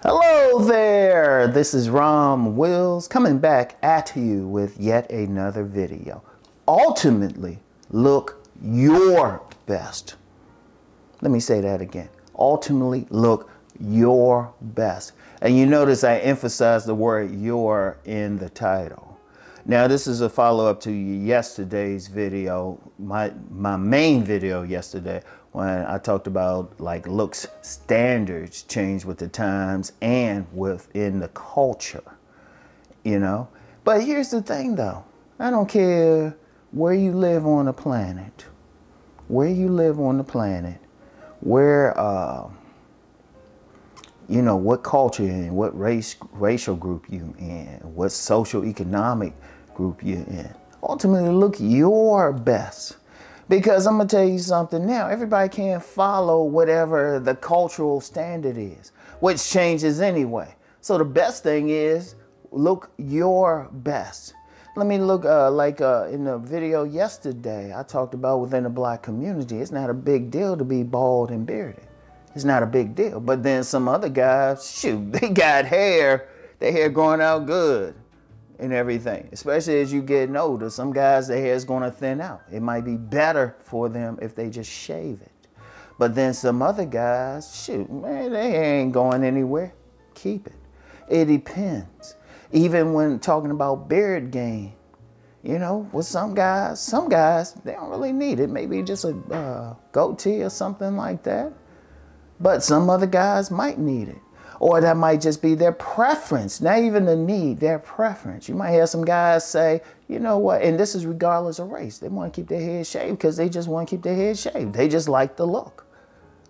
Hello there, this is Rom Wills coming back at you with yet another video. Ultimately, look your best. Let me say that again. Ultimately, look your best. And you notice I emphasize the word your in the title. Now, this is a follow-up to yesterday's video, my main video yesterday, when I talked about like looks standards change with the times and within the culture, you know. But here's the thing though, I don't care where you live on the planet, where you know, what culture you're in, what racial group you're in, what social economic group you're in. Ultimately, look your best. Because I'm going to tell you something now, everybody can't follow whatever the cultural standard is, which changes anyway. So the best thing is, look your best. Let me look in the video yesterday, I talked about within the black community, it's not a big deal to be bald and bearded. It's not a big deal. But then some other guys, shoot, they got hair, their hair growing out good and everything. Especially as you get older, some guys, their hair is going to thin out. It might be better for them if they just shave it. But then some other guys, shoot, man, their hair ain't going anywhere. Keep it. It depends. Even when talking about beard game, you know, with some guys, they don't really need it. Maybe just a goatee or something like that. But some other guys might need it. Or that might just be their preference, not even the need, their preference. You might hear some guys say, you know what, and this is regardless of race. They want to keep their head shaved because they just want to keep their head shaved. They just like the look,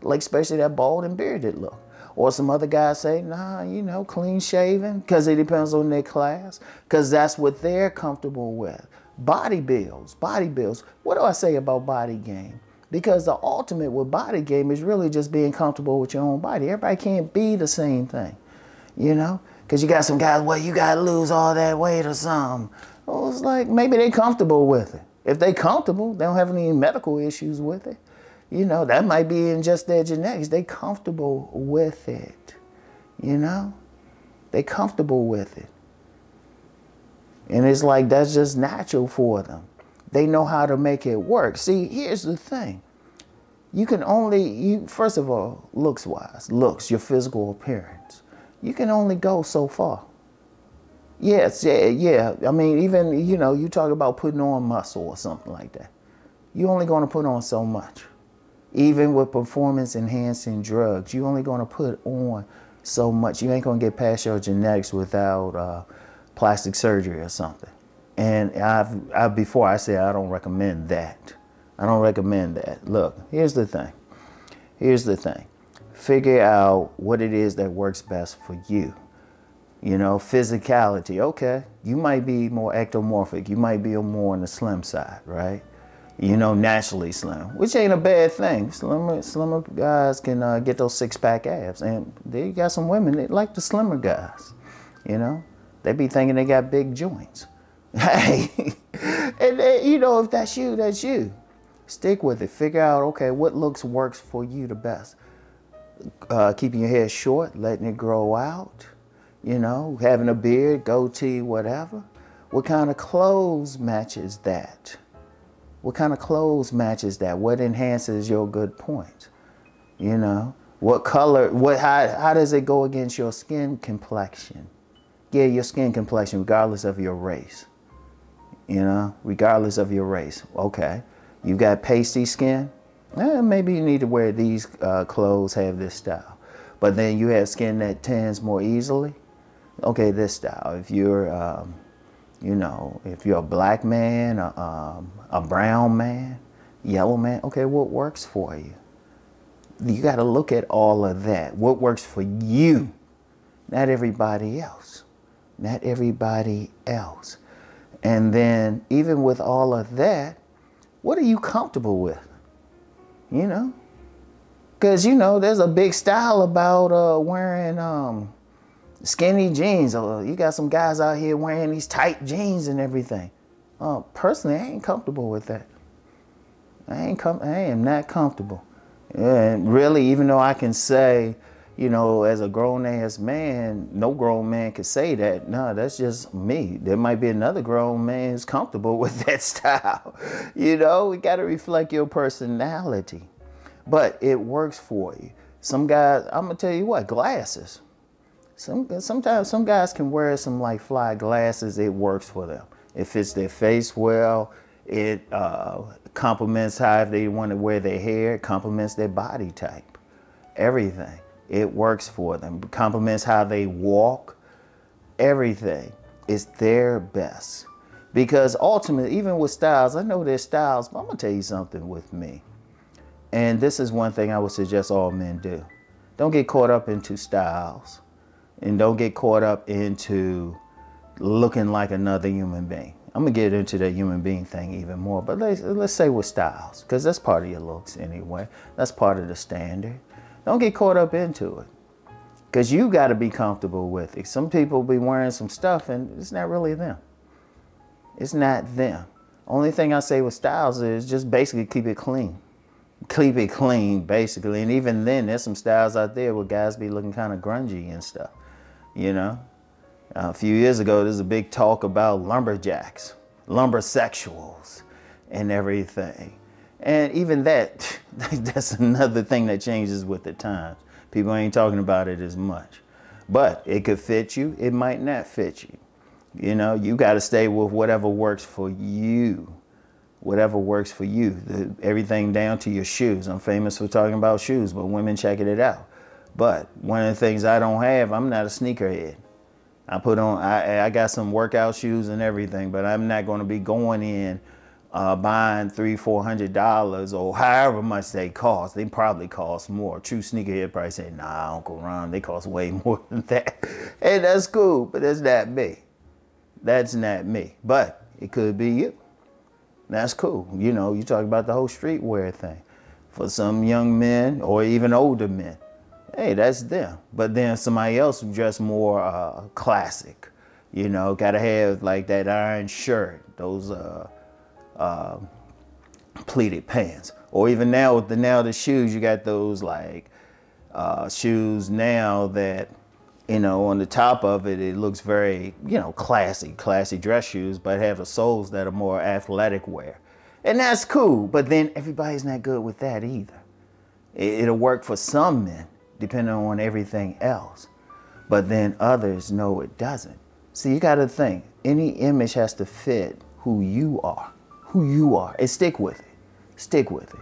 like especially that bald and bearded look. Or some other guys say, nah, you know, clean shaven, because it depends on their class, because that's what they're comfortable with. Body builds. What do I say about body game? Because the ultimate with body game is really just being comfortable with your own body. Everybody can't be the same thing, you know? Because you got some guys, well, you got to lose all that weight or something. Well, it's like maybe they're comfortable with it. If they're comfortable, they don't have any medical issues with it. You know, that might be in just their genetics. They comfortable with it, you know? They comfortable with it. And it's like that's just natural for them. They know how to make it work. See, here's the thing. You can only, first of all, looks-wise, your physical appearance, you can only go so far. Yes, yeah. I mean, even, you know, you talk about putting on muscle or something like that. You're only going to put on so much. Even with performance-enhancing drugs, you're only going to put on so much. You ain't going to get past your genetics without plastic surgery or something. And before I say I don't recommend that. I don't recommend that. Look, here's the thing. Figure out what it is that works best for you. You know, physicality, okay. You might be more ectomorphic. You might be more on the slim side, right? You know, naturally slim, which ain't a bad thing. Slimmer guys can get those six-pack abs. And there you got some women that like the slimmer guys, you know. They be thinking they got big joints. Hey, and you know, if that's you, that's you. Stick with it. Figure out, okay, what looks works for you the best. Keeping your hair short, letting it grow out, you know, having a beard, goatee, whatever. What kind of clothes matches that? What enhances your good point? You know, what color, how does it go against your skin complexion? Yeah, your skin complexion, regardless of your race. You know, regardless of your race. Okay, you got pasty skin, maybe you need to wear these clothes, have this style. But then you have skin that tans more easily, okay, this style. If you're, you know, if you're a black man, a brown man, yellow man, okay, what works for you? You got to look at all of that. What works for you, not everybody else. Not everybody else. And then even with all of that, what are you comfortable with? You know? Because, you know, there's a big style about wearing skinny jeans. You got some guys out here wearing these tight jeans and everything. Personally, I ain't comfortable with that. I am not comfortable. And really, even though I can say, you know, as a grown ass man, no grown man could say that. No, that's just me. There might be another grown man who's comfortable with that style. You know, it got to reflect your personality. But it works for you. Some guys, I'm gonna tell you what, glasses. Sometimes some guys can wear some like fly glasses. It works for them. It fits their face well. It complements how they want to wear their hair. It complements their body type. Everything. It works for them. It complements how they walk. Everything. It's their best. Because ultimately, even with styles, I know there's styles, but I'm gonna tell you something with me. And this is one thing I would suggest all men do. Don't get caught up into styles. And don't get caught up into looking like another human being. I'm gonna get into the human being thing even more, but let's say with styles, because that's part of your looks anyway. That's part of the standard. Don't get caught up into it, because you got to be comfortable with it. Some people be wearing some stuff and it's not really them. It's not them. Only thing I say with styles is just basically keep it clean. Keep it clean, basically. And even then, there's some styles out there where guys be looking kind of grungy and stuff. You know, a few years ago, there was a big talk about lumberjacks, lumbersexuals, and everything. And even that, that's another thing that changes with the times. People ain't talking about it as much. But it could fit you, it might not fit you. You know, you got to stay with whatever works for you. Whatever works for you. Everything down to your shoes. I'm famous for talking about shoes, but women checking it out. But one of the things I don't have, I'm not a sneakerhead. I got some workout shoes and everything, but I'm not going to be going in buying $300-400 or however much they cost. They probably cost more. True sneakerhead probably say, nah, Uncle Ron, they cost way more than that. Hey, that's cool, but that's not me. That's not me. But it could be you. That's cool. You know, you talk about the whole streetwear thing. For some young men or even older men, hey, that's them. But then somebody else who dress more classic, you know, gotta have like that iron shirt, those pleated pants. Or even now with the shoes, you got those like shoes now that, you know, on the top of it, it looks very, you know, classy dress shoes, but have the soles that are more athletic wear. And that's cool, but then everybody's not good with that either. It'll work for some men, depending on everything else. But then others know it doesn't. See, you gotta think, any image has to fit who you are, and stick with it,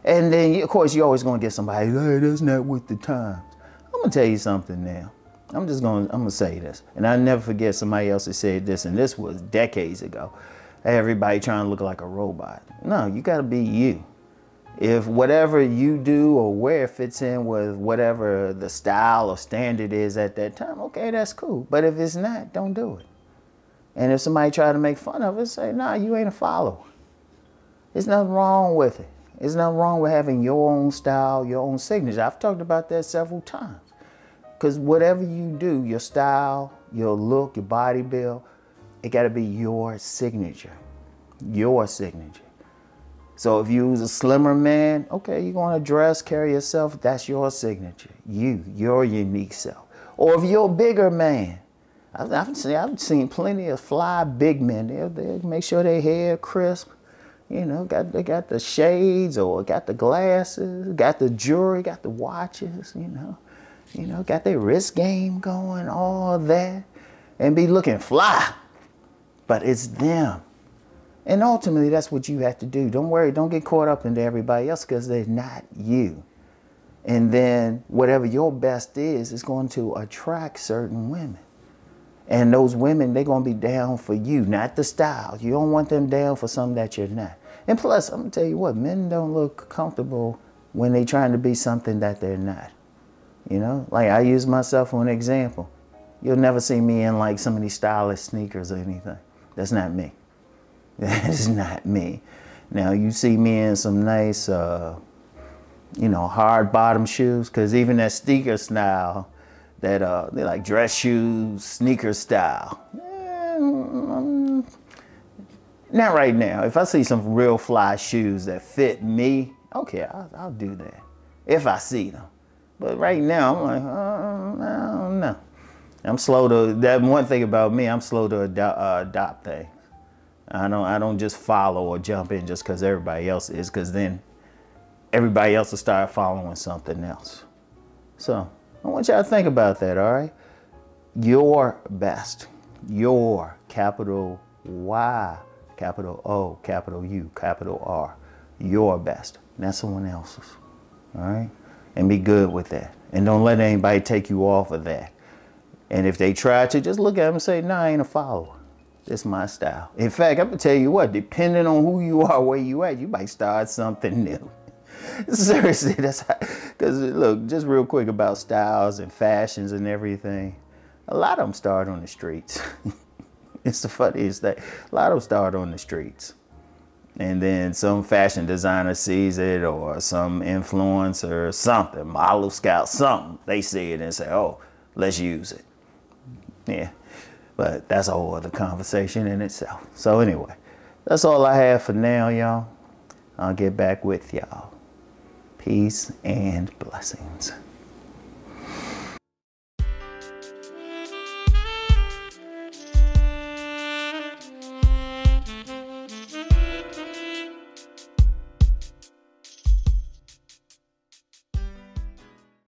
And then, of course, you're always gonna get somebody, hey, that's not with the times. I'm gonna tell you something now. I'm gonna say this, and I never forget somebody else that said this, and this was decades ago. Everybody trying to look like a robot. No, you gotta be you. If whatever you do or wear fits in with whatever the style or standard is at that time, okay, that's cool. But if it's not, don't do it. And if somebody try to make fun of it, say, nah, you ain't a follower. There's nothing wrong with it. There's nothing wrong with having your own style, your own signature. I've talked about that several times. Because whatever you do, your style, your look, your body build, it got to be your signature. Your signature. So if you was a slimmer man, okay, you're going to dress, carry yourself, that's your signature. Your unique self. Or if you're a bigger man, I've seen plenty of fly big men. They make sure their hair crisp. You know, they got the shades or got the glasses, got the jewelry, got the watches, you know, got their wrist game going, all that, and be looking fly. But it's them. And ultimately, that's what you have to do. Don't worry, don't get caught up into everybody else because they're not you. And then whatever your best is going to attract certain women. And those women, they're going to be down for you, not the style. You don't want them down for something that you're not. And plus, I'm going to tell you what, men don't look comfortable when they're trying to be something that they're not. You know, like I use myself for an example. You'll never see me in like some of these stylish sneakers or anything. That's not me. That is not me. Now you see me in some nice, you know, hard bottom shoes, because even that sneaker style, that they're like dress shoes, sneaker style. Not right now. If I see some real fly shoes that fit me, okay, I'll do that. If I see them. But right now, I'm like, I don't know. I'm slow to, that one thing about me, I'm slow to adopt things. I don't just follow or jump in just because everybody else is, because then everybody else will start following something else. So I want y'all to think about that, all right? Your best. Your, capital Y, capital O, capital U, capital R. Your best. Not someone else's, all right? And be good with that. And don't let anybody take you off of that. And if they try to, just look at them and say, nah, I ain't a follower. This is my style. In fact, I'm gonna tell you what, depending on who you are, where you at, you might start something new. Seriously, that's how, because look, just real quick about styles and fashions and everything. A lot of them start on the streets. It's the funniest thing. A lot of them start on the streets. And then some fashion designer sees it, or some influencer, something, model scout, something. They see it and say, oh, let's use it. Yeah, but that's a whole other conversation in itself. So anyway, that's all I have for now, y'all. I'll get back with y'all. Peace and blessings.